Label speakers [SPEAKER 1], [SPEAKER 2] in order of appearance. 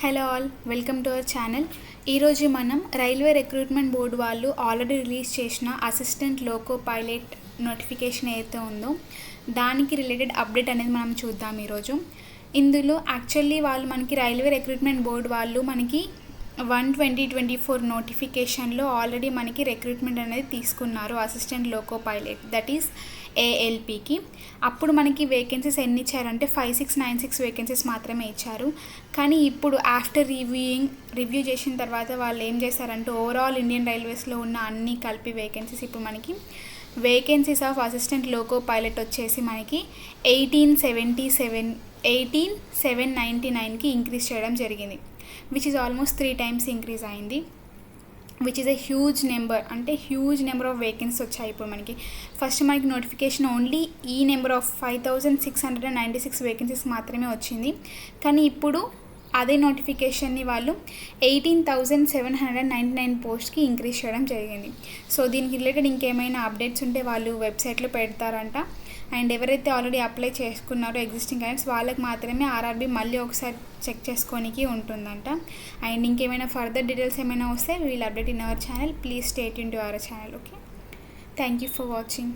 [SPEAKER 1] Hello all, welcome to our channel. ఈరోజు మనం railway recruitment board వాళ్ళు ఆల్రెడీ రిలీజ్ చేసిన అసిస్టెంట్ లోకో పైలట్ నోటిఫికేషన్ ఏదైతే ఉందో దానికి రిలేటెడ్ అప్డేట్ అనేది మనం చూద్దాం ఈరోజు. ఇందులో యాక్చువల్లీ వాళ్ళు మనకి రైల్వే రిక్రూట్మెంట్ బోర్డు వాళ్ళు మనకి 1/2024 నోటిఫికేషన్లో ఆల్రెడీ మనకి రిక్రూట్మెంట్ అనేది తీసుకున్నారు assistant loco pilot, that is ఏఎల్పికి. అప్పుడు మనకి వేకెన్సీస్ ఎన్ని ఇచ్చారంటే 5696 వేకెన్సీస్ మాత్రమే ఇచ్చారు. కానీ ఇప్పుడు ఆఫ్టర్ రివ్యూ చేసిన తర్వాత వాళ్ళు ఏం చేశారంటే ఓవరాల్ ఇండియన్ రైల్వేస్లో ఉన్న అన్ని కలిపి వేకెన్సీస్ ఇప్పుడు మనకి vacancies of assistant loco pilot వచ్చేసి మనకి 18,799కి ఇంక్రీజ్ చేయడం జరిగింది, which is almost 3 times increase అయింది, which is a huge number. అంటే హ్యూజ్ నెంబర్ ఆఫ్ వేకెన్సీస్ వచ్చాయి ఇప్పుడు మనకి. ఫస్ట్ మనకి నోటిఫికేషన్ ఓన్లీ ఈ నెంబర్ ఆఫ్ 5696 వేకెన్సీస్ మాత్రమే వచ్చింది. కానీ ఇప్పుడు అదే నోటిఫికేషన్ని వాళ్ళు 18,799 పోస్ట్కి ఇంక్రీజ్ చేయడం జరిగింది. సో దీనికి రిలేటెడ్ ఇంకేమైనా అప్డేట్స్ ఉంటే వాళ్ళు వెబ్సైట్లో పెడతారంట. అండ్ ఎవరైతే ఆల్రెడీ అప్లై చేసుకున్నారో ఎగ్జిస్టింగ్ క్యాండిడేట్స్ వాళ్ళకి మాత్రమే ఆర్ఆర్బీ మళ్ళీ ఒకసారి చెక్ చేసుకోనికి ఉంటుందంట. అండ్ ఇంకేమైనా ఫర్దర్ డీటెయిల్స్ ఏమైనా వస్తే we'll update in our channel. Please stay tune to our channel. Okay, thank you for watching.